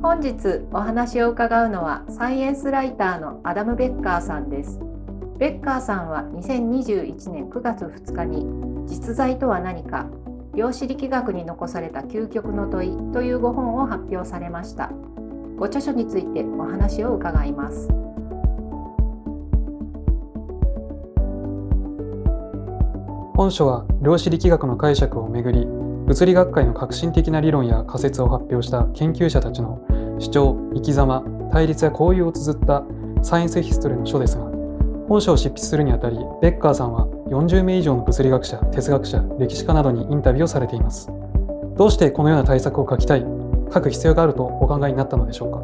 本日お話を伺うのはサイエンスライターのアダム・ベッカーさんです。ベッカーさんは2021年9月2日に実在とは何か、量子力学に残された究極の問いというご本を発表されました。ご著書についてお話を伺います。本書は量子力学の解釈をめぐり、物理学界の革新的な理論や仮説を発表した研究者たちの主張、生き様、対立や交友を綴ったサイエンスヒストリーの書ですが、本書を執筆するにあたり、ベッカーさんは40名以上の物理学者、哲学者、歴史家などにインタビューをされています。どうしてこのような対策を書く必要があるとお考えになったのでしょうか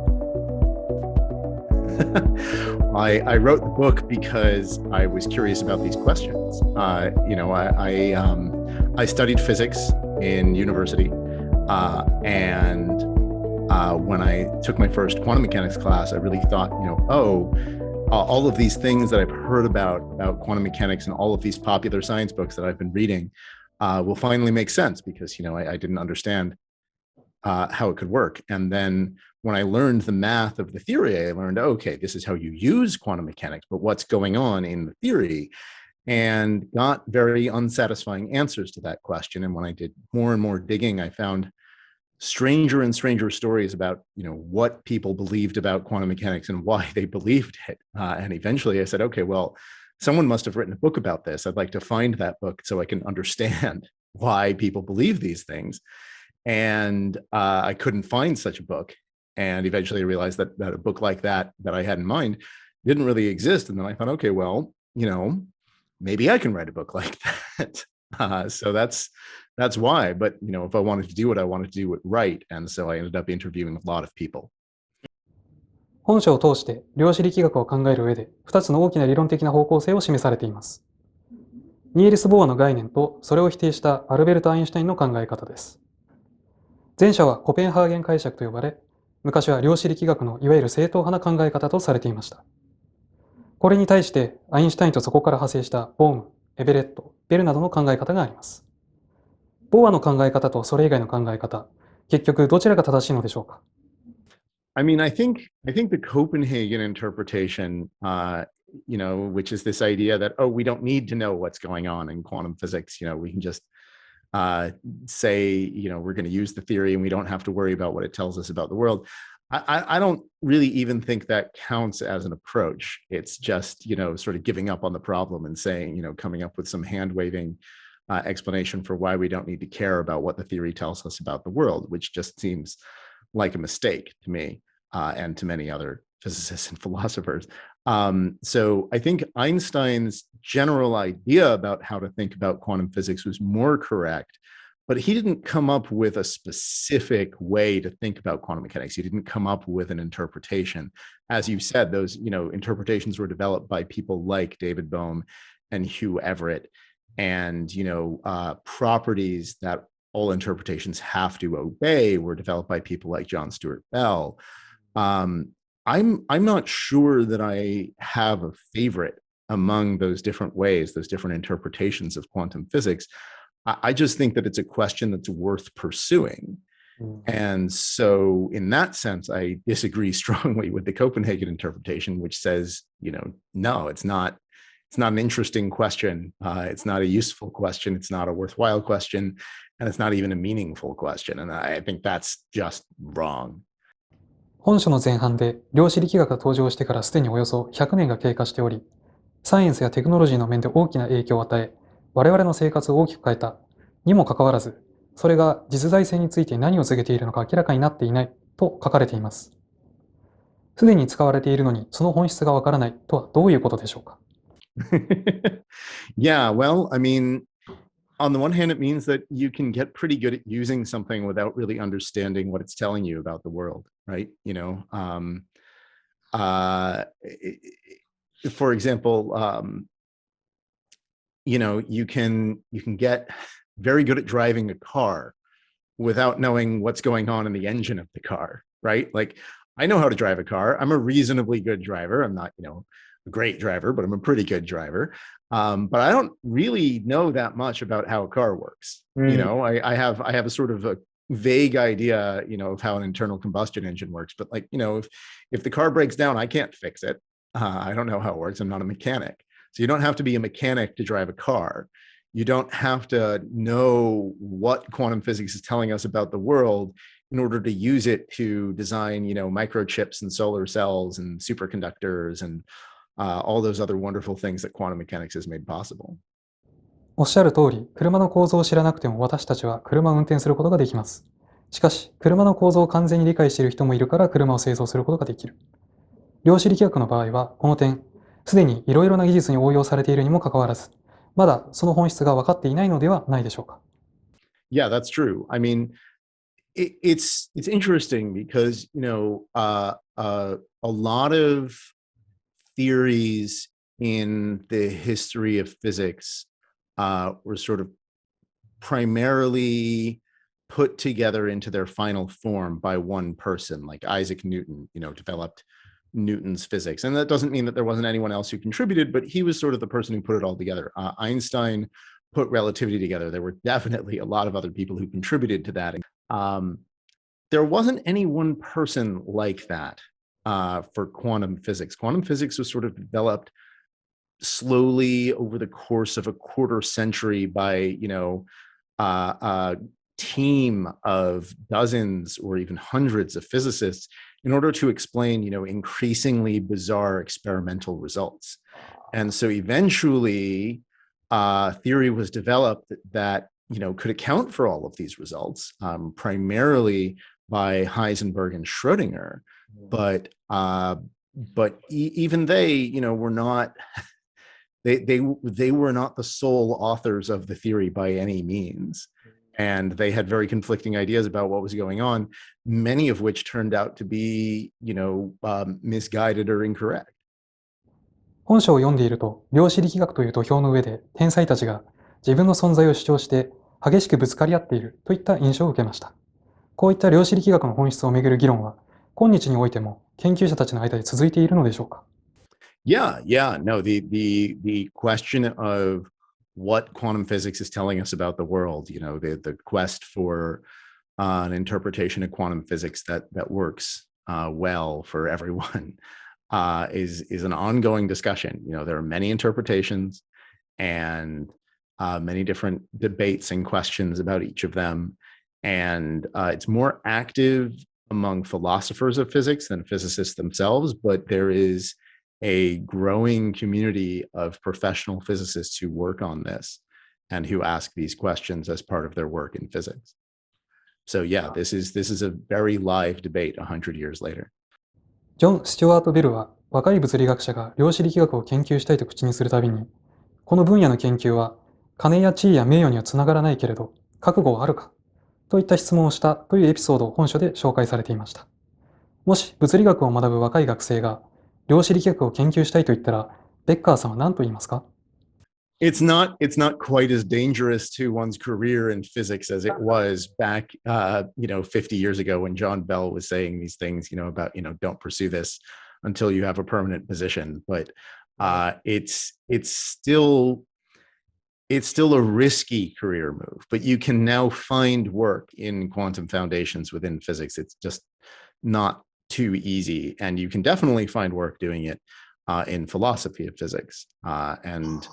？I wrote the book because I was curious about these questions. I studied physics in university, and when I took my first quantum mechanics class, I really thought, all of these things that I've heard about quantum mechanics and all of these popular science books that I've been reading will finally make sense because, I didn't understand how it could work. And then when I learned the math of the theory, I learned, okay, this is how you use quantum mechanics, but what's going on in the theory? And got very unsatisfying answers to that question. And when I did more and more digging, I found stranger and stranger stories about, what people believed about quantum mechanics and why they believed it. And eventually I said, okay, well, someone must have written a book about this. I'd like to find that book so I can understand why people believe these things. And I couldn't find such a book. And eventually I realized that a book like that I had in mind didn't really exist. And then I thought, okay, well, maybe I can write a book like that. So that's why. But, if I wanted to do it, I wanted to do it right. And so I ended up interviewing a lot of people. 本書を通して量子力学を考える上で2つの大きな理論的な方向性を示されています。ニールス・ボーアの概念とそれを否定したアルベルト・アインシュタインの考え方です。前者はコペンハーゲン解釈と呼ばれ、昔は量子力学のいわゆる正統派な考え方とされていました。これに対してアインシュタインとそこから派生したボーム、エベレット、ベルなどの考え方があります。ボーアの考え方とそれ以外の考え方、結局どちらが正しいのでしょうか？ I think the Copenhagen interpretation, which is this idea that, we don't need to know what's going on in quantum physics. We can just say, we're going to use the theory and we don't have to worry about what it tells us about the world. I don't really even think that counts as an approach. It's just, sort of giving up on the problem and saying, coming up with some hand-waving explanation for why we don't need to care about what the theory tells us about the world, which just seems like a mistake to me and to many other physicists and philosophers. So I think Einstein's general idea about how to think about quantum physics was more correct, but he didn't come up with a specific way to think about quantum mechanics. He didn't come up with an interpretation. As you said, those interpretations were developed by people like David Bohm and Hugh Everett, and properties that all interpretations have to obey were developed by people like Jon Stewart Bell. I'm not sure that I have a favorite among those different ways, those different interpretations of quantum physics. I just think that it's a question that's worth pursuing. And so in that sense, I disagree strongly with the Copenhagen interpretation, which says, no, it's not an interesting question. It's not a useful question. It's not a worthwhile question. And it's not even a meaningful question. And I think that's just wrong. 本書の前半で量子力学が登場してからすでにおよそ100年が経過しており、サイエンスやテクノロジーの面で大きな影響を与え、我々の生活を大きく変えたにもかかわらず、それが実在性について何を告げているのか明らかになっていないと書かれています。すでに使われているのにその本質がわからないとはどういうことでしょうか？ Yeah, well, on the one hand, it means that you can get pretty good at using something without really understanding what it's telling you about the world, right? For example, you can get very good at driving a car without knowing what's going on in the engine of the car, right? Like, I know how to drive a car. I'm a reasonably good driver. I'm not, a great driver, but I'm a pretty good driver. But I don't really know that much about how a car works. I have a sort of a vague idea, of how an internal combustion engine works. But like, if the car breaks down, I can't fix it. I don't know how it works. I'm not a mechanic. So you don't have to be a mechanic to drive a car. You don't have to know what quantum physics is telling us about the world in order to use it to design, microchips and solar cells and superconductors and all those other wonderful things that quantum mechanics has made possible. おっしゃる通り、車の構造を知らなくても私たちは車を運転することができます。しかし、車の構造を完全に理解している人もいるから車を製造することができる。量子力学の場合は、この点、すでにいろいろな技術に応用されているにもかかわらず、まだその本質が分かっていないのではないでしょうか。Yeah, that's true. I mean, it's interesting because, a lot of theories in the history of physics were sort of primarily put together into their final form by one person, like Isaac Newton, developed Newton's physics. And that doesn't mean that there wasn't anyone else who contributed, but he was sort of the person who put it all together. Einstein put relativity together. There were definitely a lot of other people who contributed to that. There wasn't any one person like that for quantum physics. Quantum physics was sort of developed slowly over the course of a quarter century by, a team of dozens or even hundreds of physicists in order to explain, increasingly bizarre experimental results. And so eventually, theory was developed that, could account for all of these results, primarily by Heisenberg and Schrödinger. But even they, were not, they were not the sole authors of the theory by any means. And they had very conflicting ideas about what was going on, many of which turned out to be, misguided or incorrect. 本書を読んでいると、量子力学という土俵の上で天才たちが自分の存在を主張して激しくぶつかり合っているといった印象を受けました。こういった量子力学の本質をめぐる議論は、今日においても研究者たちの間で続いているのでしょうか。Yeah, no, the question of what quantum physics is telling us about the world, the quest for an interpretation of quantum physics that works well for everyone is an ongoing discussion. There are many interpretations and many different debates and questions about each of them. And it's more active among philosophers of physics than physicists themselves, but there is a growing community of professional physicists who work on this and who ask these questions as part of their work in physics. So yeah, this is a very live debate 100 years later. ジョン・スチュワート・ベルは若い物理学者が量子力学を研究したいと口にするたびに、この分野の研究は金や地位や名誉にはつながらないけれど、覚悟はあるかといった質問をしたというエピソードを本書で紹介されていました。もし物理学を学ぶ若い学生が量子力学を研究したいと言ったら、ベッカーさんは何と言いますか？ It's not quite as dangerous to one's career in physics as it was back, 50 years ago when Jon Bell was saying these things, about, don't pursue this until you have a permanent position. But it's still a risky career move. But you can now find work in quantum foundations within physics. It's just not too easy, and you can definitely find work doing it in philosophy of physics. And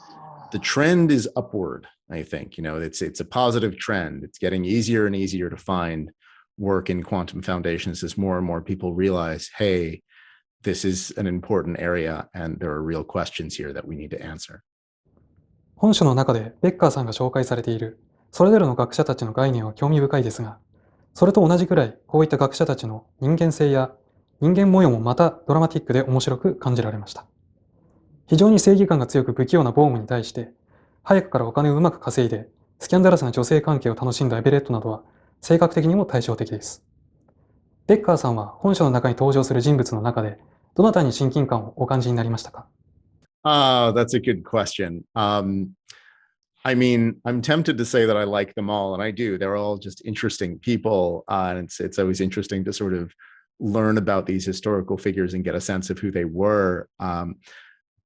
the trend is upward, I think. It's a positive trend. It's getting easier and easier to find work in quantum foundations as more and more people realize, hey, this is an important area and there are real questions here that we need to answer. 本書の中でベッカーさんが紹介されているそれぞれの学者たちの概念は興味深いですが、それと同じくらいこういった学者たちの人間性や人間模様もまたドラマティックで面白く感じられました。非常に正義感が強く不器用なボームに対して、早くからお金をうまく稼いで、スキャンダラスな女性関係を楽しんだエベレットなどは、性格的にも対照的です。ベッカーさんは本書の中に登場する人物の中で、どなたに親近感をお感じになりましたか？ That's a good question. I mean, I'm tempted to say that I like them all, and I do. They're all just interesting people, and it's always interesting to sort of learn about these historical figures and get a sense of who they were.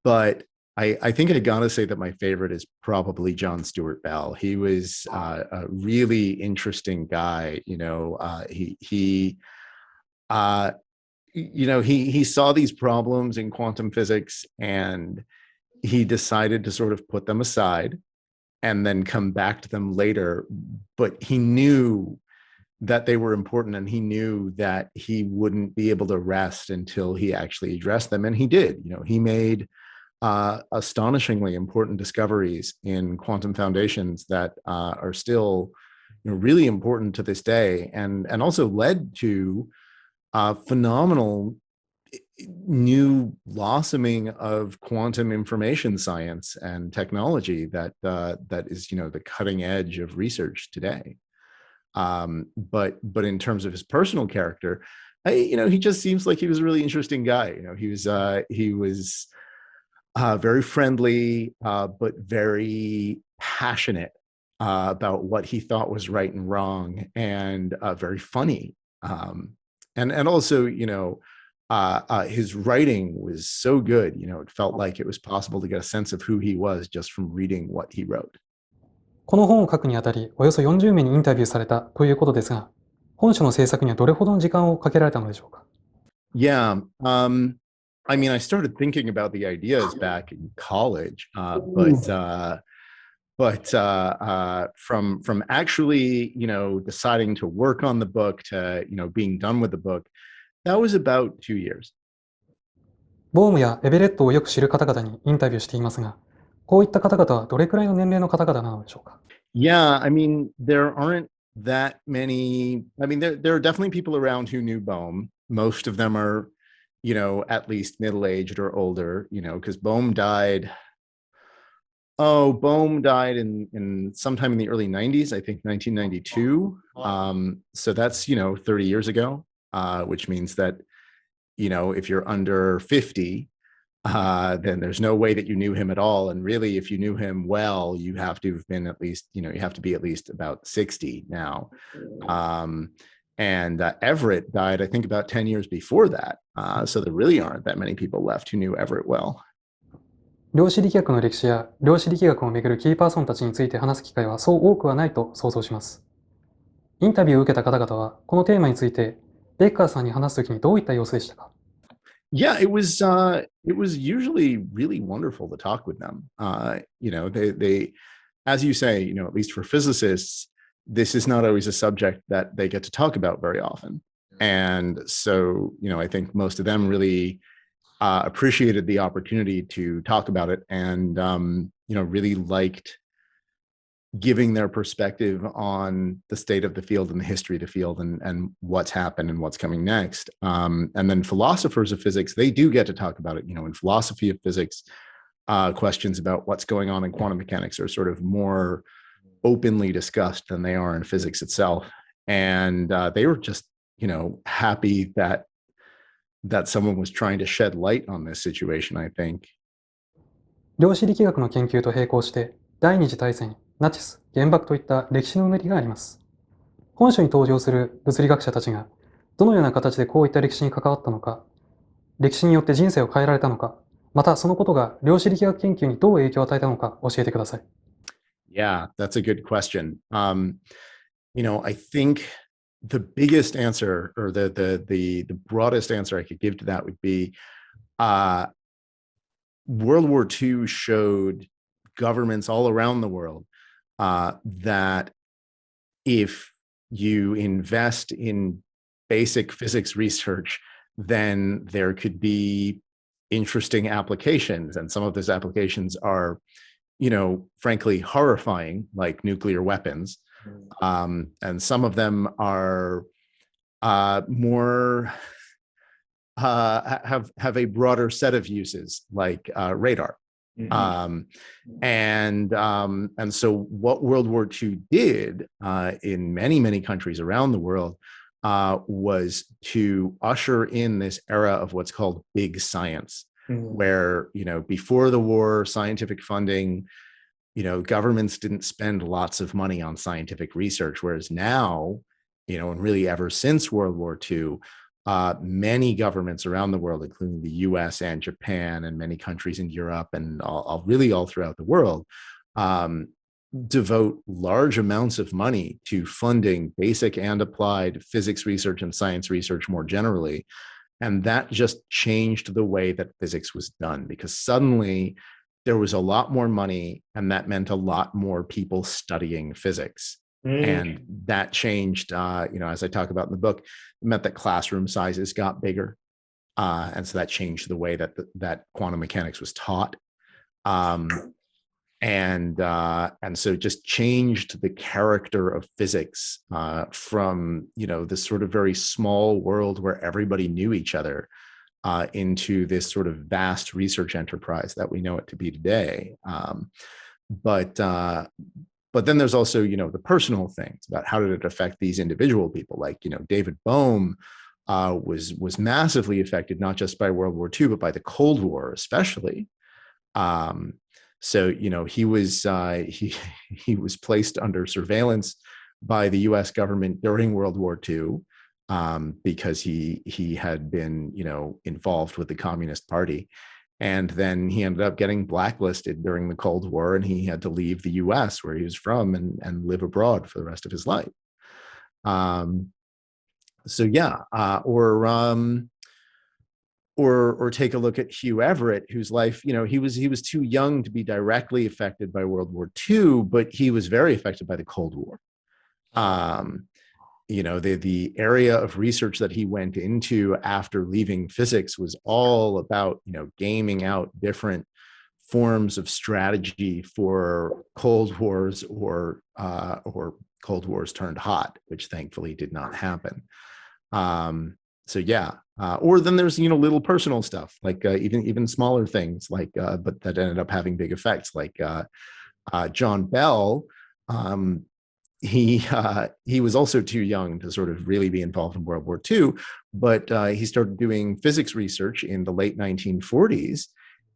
But I think I gotta say that my favorite is probably Jon Stewart Bell. He was a really interesting guy. He saw these problems in quantum physics, and he decided to sort of put them aside and then come back to them later. But he knew that they were important, and he knew that he wouldn't be able to rest until he actually addressed them. And he did. He made astonishingly important discoveries in quantum foundations that are still really important to this day, and also led to phenomenal new blossoming of quantum information science and technology that is the cutting edge of research today. But in terms of his personal character, he just seems like he was a really interesting guy. He was very friendly, but very passionate about what he thought was right and wrong, and very funny. And also, his writing was so good, it felt like it was possible to get a sense of who he was just from reading what he wrote. この本を書くにあたり、およそ40名にインタビューされたということですが、本書の制作にはどれほどの時間をかけられたのでしょうか？ Yeah, I started thinking about the ideas back in college, but from actually, deciding to work on the book to, being done with the book, that was about 2 years. ボームやエベレットをよく知る方々にインタビューしていますが、こういった方々はどれくらいの年齢の方々なのでしょうか？ Yeah, there aren't that many. There are definitely people around who knew Bohm. Most of them are, at least middle-aged or older, because Bohm died in sometime in the early 90s, I think 1992. So that's, 30 years ago, which means that, if you're under 50, then there's no way that you knew him at all. And really, if you knew him well, you have to have been at least, you have to be at least about 60 now. And Everett died, I think, about 10 years before that. So there really aren't that many people left who knew Everett well. 量子力学の歴史や量子力学をめぐるキーパーソンたちについて話す機会はそう多くはないと想像します。インタビューを受けた方々は、このテーマについて、ベッカーさんに話すときにどういった様子でしたか？ Yeah, it was usually really wonderful to talk with them. They, as you say, at least for physicists, this is not always a subject that they get to talk about very often. And so, I think most of them really appreciated the opportunity to talk about it, and, really liked giving their perspective on the state of the field and the history of the field, and what's happened and what's coming next. And then philosophers of physics, they do get to talk about it. In philosophy of physics, questions about what's going on in quantum mechanics are sort of more openly discussed than they are in physics itself. And they were just, happy that someone was trying to shed light on this situation, I think. 量子力学の研究と並行して、第二次大戦、ナチス、原爆といった歴史のうねりがあります。本書に登場する物理学者たちが、どのような形でこういった歴史に関わったのか、歴史によって人生を変えられたのか、またそのことが量子力学研究にどう影響を与えたのか教えてください。Yeah, that's a good question. I think the biggest answer, or the broadest answer I could give to that would be, World War II showed governments all around the world that if you invest in basic physics research, then there could be interesting applications. And some of those applications are, frankly, horrifying, like nuclear weapons. And some of them are more have a broader set of uses, like radar. And so what World War II did in many countries around the world was to usher in this era of what's called big science, where, before the war, scientific funding, governments didn't spend lots of money on scientific research, whereas now, and really ever since World War II, many governments around the world, including the US and Japan and many countries in Europe and really all throughout the world, devote large amounts of money to funding basic and applied physics research and science research more generally. And that just changed the way that physics was done, because suddenly there was a lot more money, and that meant a lot more people studying physics. And that changed, as I talk about in the book, it meant that classroom sizes got bigger. And so that changed the way that that quantum mechanics was taught. And so it just changed the character of physics from, this sort of very small world where everybody knew each other into this sort of vast research enterprise that we know it to be today. But then there's also, the personal things about how did it affect these individual people, like, David Bohm was massively affected, not just by World War II, but by the Cold War, especially. So, he was placed under surveillance by the US government during World War II because he had been, involved with the Communist Party. And then he ended up getting blacklisted during the Cold War, and he had to leave the US where he was from and live abroad for the rest of his life. Or take a look at Hugh Everett, whose life, he was too young to be directly affected by World War II, but he was very affected by the Cold War. The area of research that he went into after leaving physics was all about, gaming out different forms of strategy for Cold Wars or Cold Wars turned hot, which thankfully did not happen. Or then there's, little personal stuff, like even smaller things, like, but that ended up having big effects, like Jon Bell. He was also too young to sort of really be involved in World War II, but he started doing physics research in the late 1940s.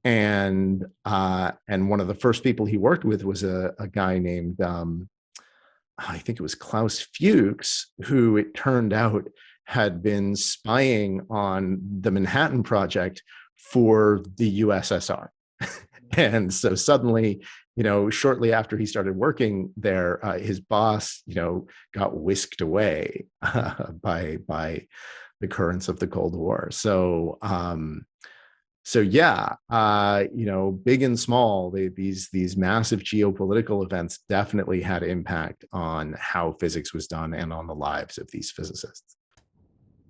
And one of the first people he worked with was a guy named, I think it was Klaus Fuchs, who it turned out had been spying on the Manhattan Project for the USSR. And so suddenly, shortly after he started working there, his boss, got whisked away by the currents of the Cold War. So big and small, these massive geopolitical events definitely had impact on how physics was done and on the lives of these physicists.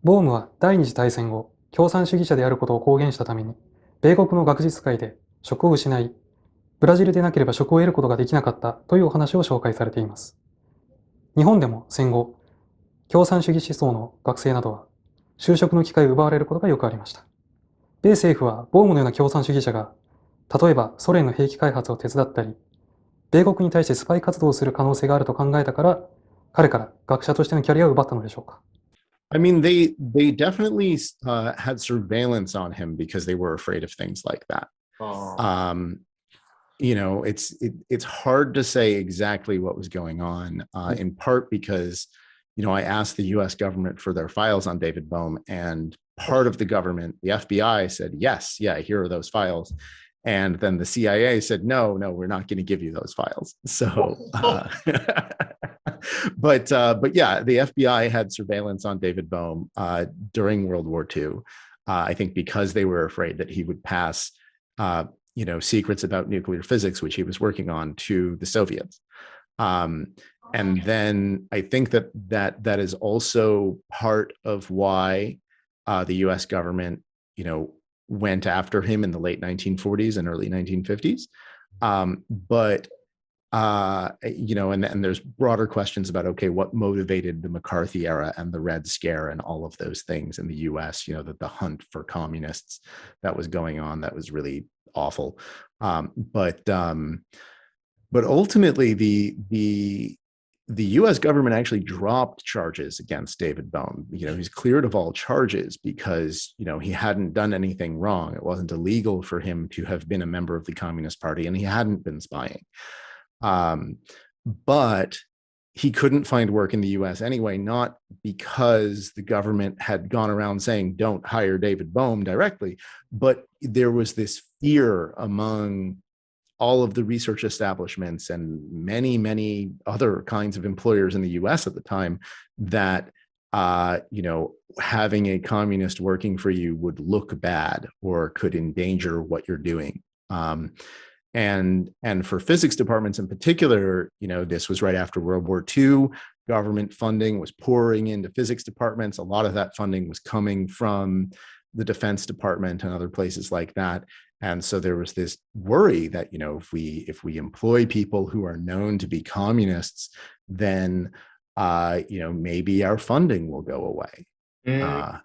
ボームは第二次大戦後、共産主義者であることを公言したために、米国の学術界で職を失い、ブラジルでなければ職を得ることができなかったというお話を紹介されています。日本でも戦後、共産主義思想の学生などは、就職の機会を奪われることがよくありました。米政府はボームのような共産主義者が、例えばソ連の兵器開発を手伝ったり、米国に対してスパイ活動をする可能性があると考えたから、彼から学者としてのキャリアを奪ったのでしょうか。I mean, they definitely had surveillance on him because they were afraid of things like that. It's hard to say exactly what was going on, in part because, I asked the US government for their files on David Bohm, and part of the government, the FBI, said, yes, yeah, here are those files. And then the CIA said, no, we're not going to give you those files. So, but yeah, the FBI had surveillance on David Bohm during World War II. I think because they were afraid that he would pass, secrets about nuclear physics, which he was working on, to the Soviets. And then I think that is also part of why the US government, went after him in the late 1940s and early 1950s. And there's broader questions about, okay, what motivated the McCarthy era and the Red Scare and all of those things in the US, the hunt for communists that was going on, that was really awful. But ultimately the US government actually dropped charges against David Bohm. He's cleared of all charges because, he hadn't done anything wrong. It wasn't illegal for him to have been a member of the Communist Party, and he hadn't been spying. But he couldn't find work in the US anyway, not because the government had gone around saying, don't hire David Bohm directly, but there was this fear among all of the research establishments and many, many other kinds of employers in the US at the time that, having a communist working for you would look bad or could endanger what you're doing. And for physics departments in particular, this was right after World War II. Government funding was pouring into physics departments. A lot of that funding was coming from the Defense Department and other places like that. And so there was this worry that, if we employ people who are known to be communists, then, maybe our funding will go away. And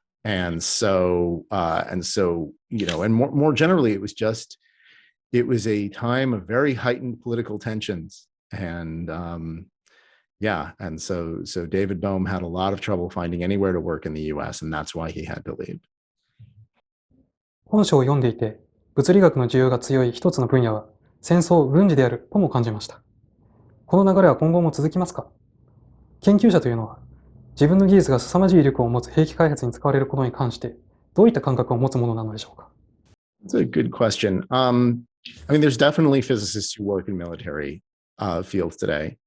more generally, it was a time of very heightened political tensions. And so David Bohm had a lot of trouble finding anywhere to work in the US, and that's why he had to leave. 本書を読んでいて、物理学の需要が強い一つの分野は戦争・軍事であるとも感じました。この流れは今後も続きますか？研究者というのは、自分の技術が凄まじい力を持つ兵器開発に使われることに関して、どういった感覚を持つものなのでしょうか？ That's a good question. There's definitely physicists who work in military fields today.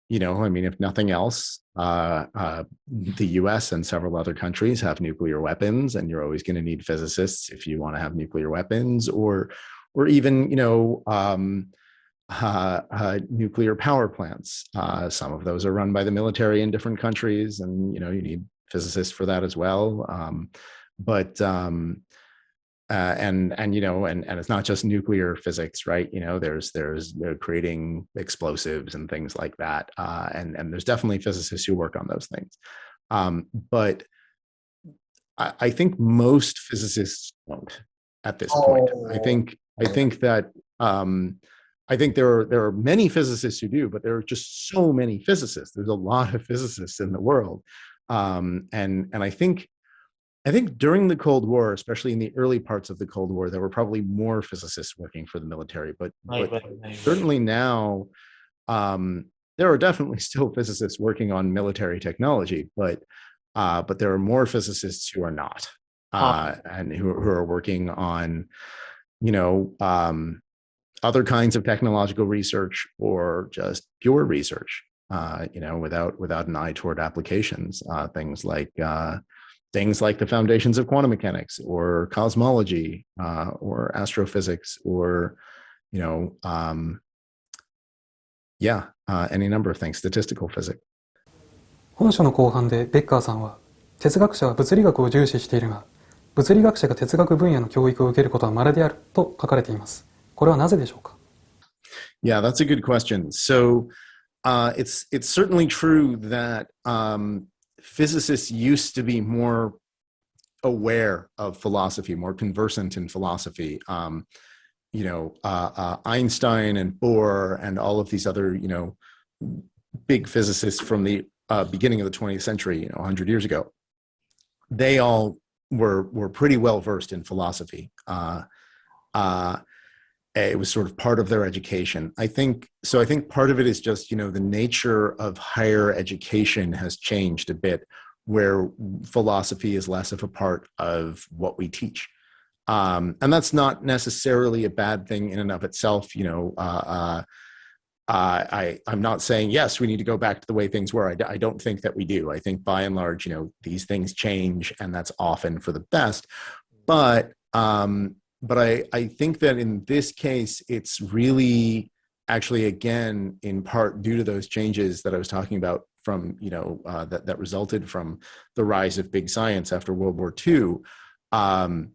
If nothing else, the US and several other countries have nuclear weapons, and you're always going to need physicists if you want to have nuclear weapons, or even, nuclear power plants. Some of those are run by the military in different countries, and, you need physicists for that as well. And it's not just nuclear physics, right? There's creating explosives and things like that. And there's definitely physicists who work on those things. But I think most physicists don't at this point. I think that I think there are many physicists who do, but there are just so many physicists. There's a lot of physicists in the world. And I think during the Cold War, especially in the early parts of the Cold War, there were probably more physicists working for the military. But certainly now, there are definitely still physicists working on military technology, but there are more physicists who are not, and who are working on, other kinds of technological research or just pure research, without an eye toward applications, things like the foundations of quantum mechanics or cosmology, or astrophysics, or, any number of things, statistical physics. 本書の後半でベッカーさんは、哲学者は物理学を重視しているが、物理学者が哲学分野の教育を受けることは稀であると書かれています。これはなぜでしょうか？ Yeah, that's a good question. So, it's certainly true that physicists used to be more aware of philosophy, more conversant in philosophy. Einstein and Bohr and all of these other, big physicists from the beginning of the 20th century, 100 years ago, they all were pretty well versed in philosophy. It was sort of part of their education. I think part of it is just, the nature of higher education has changed a bit, where philosophy is less of a part of what we teach. And that's not necessarily a bad thing in and of itself. I'm not saying, yes, we need to go back to the way things were. I don't think that we do. I think by and large, these things change, and that's often for the best. But I think that in this case, it's really actually, again, in part due to those changes that I was talking about from, that resulted from the rise of big science after World War II. When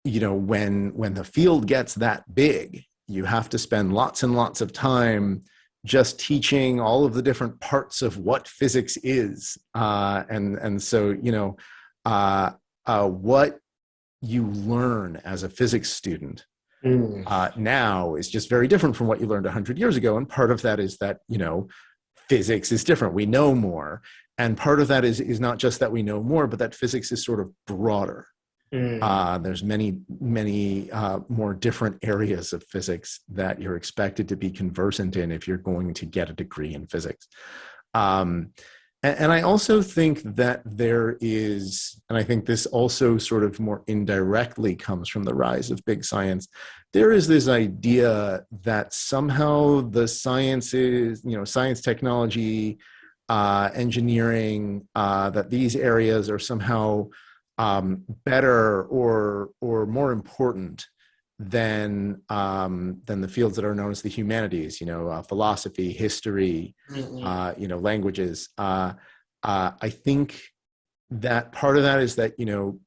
the field gets that big, you have to spend lots and lots of time just teaching all of the different parts of what physics is. So, what you learn as a physics student now is just very different from what you learned 100 years ago. And part of that is that, physics is different. We know more. And part of that is not just that we know more, but that physics is sort of broader. There's many more different areas of physics that you're expected to be conversant in if you're going to get a degree in physics. And I also think that there is, and I think this also sort of more indirectly comes from the rise of big science, there is this idea that somehow the sciences, science, technology, engineering, that these areas are somehow better or more important than the fields that are known as the humanities, philosophy, history, languages. I think that part of that is that,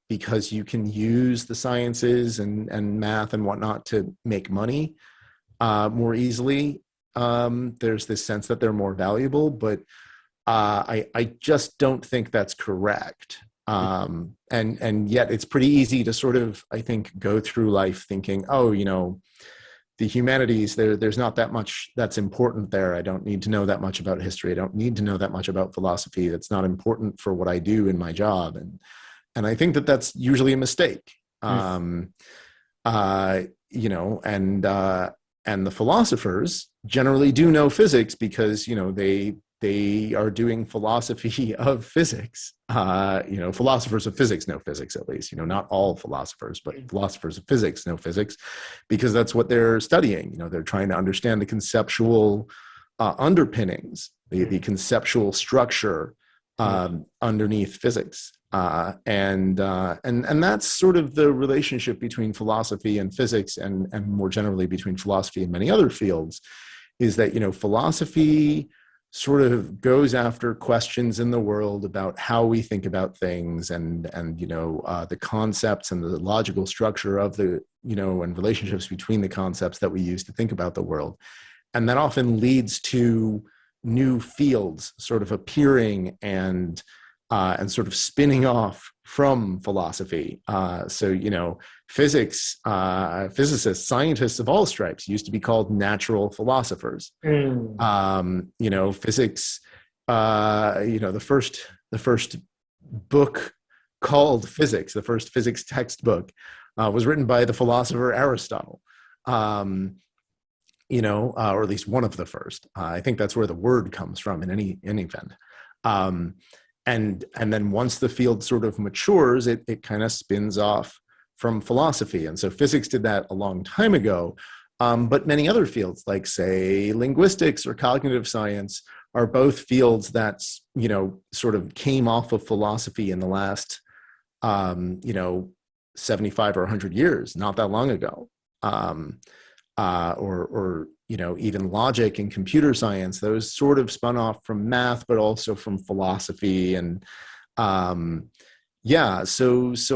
because you can use the sciences and math and whatnot to make money more easily, there's this sense that they're more valuable, but I just don't think that's correct. And yet it's pretty easy to sort of, I think, go through life thinking, oh, the humanities, there's not that much that's important there. I don't need to know that much about history. I don't need to know that much about philosophy. That's not important for what I do in my job. And I think that that's usually a mistake. And the philosophers generally do know physics because, they are doing philosophy of physics. Philosophers of physics know physics, at least. Not all philosophers, but philosophers of physics know physics because that's what they're studying. They're trying to understand the conceptual underpinnings, the conceptual structure underneath physics. And that's sort of the relationship between philosophy and physics, and more generally between philosophy and many other fields, is that, philosophy sort of goes after questions in the world about how we think about things and the concepts and the logical structure of the, and relationships between the concepts that we use to think about the world. And that often leads to new fields sort of appearing and sort of spinning off from philosophy. So, physics, physicists, scientists of all stripes used to be called natural philosophers. Physics, the first book called Physics, the first physics textbook, was written by the philosopher Aristotle. Or at least one of the first. I think that's where the word comes from in any event. And then once the field sort of matures, it kind of spins off from philosophy. And so physics did that a long time ago. But many other fields, like say linguistics or cognitive science, are both fields that, sort of came off of philosophy in the last, 75 or 100 years, not that long ago. Or even logic and computer science, those sort of spun off from math, but also from philosophy. And so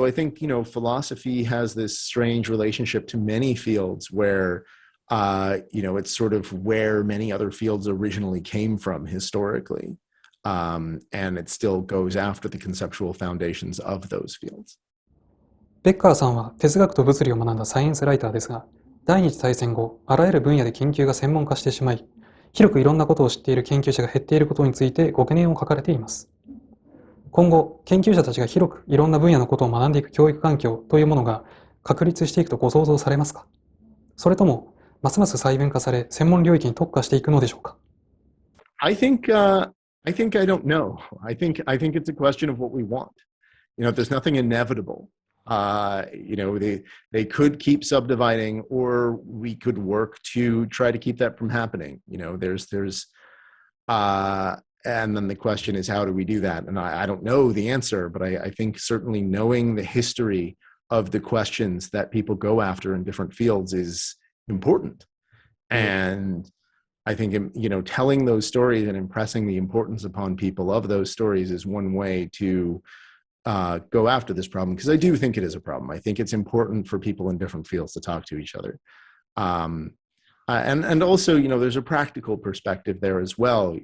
I think, philosophy has this strange relationship to many fields where, it's sort of where many other fields originally came from historically. And it still goes after the conceptual foundations of those fields. ベッカーさんは哲学と物理を学んだサイエンスライターですが、第二次大戦後、あらゆる分野で研究が専門化してしまい、広くいろんなことを知っている研究者が減っていることについてご懸念を書かれています。今後、研究者たちが広くいろんな分野のことを学んでいく教育環境というものが確立していくとご想像されますか？それとも、ますます細分化され、専門領域に特化していくのでしょうか？ I think I don't know. I think it's a question of what we want. There's nothing inevitable. They could keep subdividing, or we could work to try to keep that from happening. And then the question is, how do we do that? And I don't know the answer, but I think certainly knowing the history of the questions that people go after in different fields is important. And I think, telling those stories and impressing the importance upon people of those stories is one way to go after this problem, because I do think it is a problem. I think it's important for people in different fields to talk to each other. And also, there's a practical perspective there as well.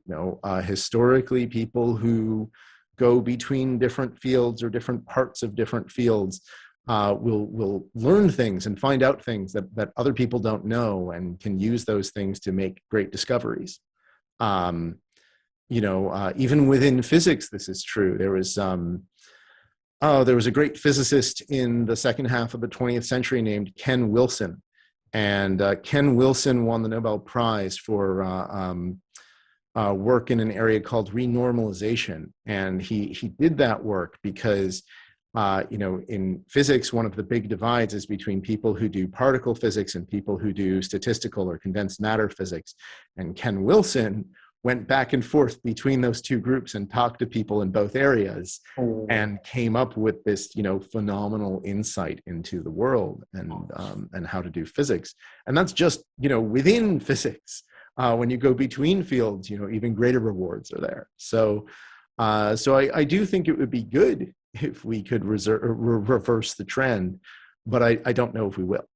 Historically, people who go between different fields or different parts of different fields will learn things and find out things that other people don't know, and can use those things to make great discoveries. Even within physics, this is true. There was there was a great physicist in the second half of the 20th century named Ken Wilson. And Ken Wilson won the Nobel Prize for work in an area called renormalization. And he did that work because, in physics, one of the big divides is between people who do particle physics and people who do statistical or condensed matter physics. And Ken Wilson went back and forth between those two groups and talked to people in both areas and came up with this, phenomenal insight into the world and how to do physics. And that's just, within physics. When you go between fields, even greater rewards are there. So I do think it would be good if we could reverse the trend, but I don't know if we will.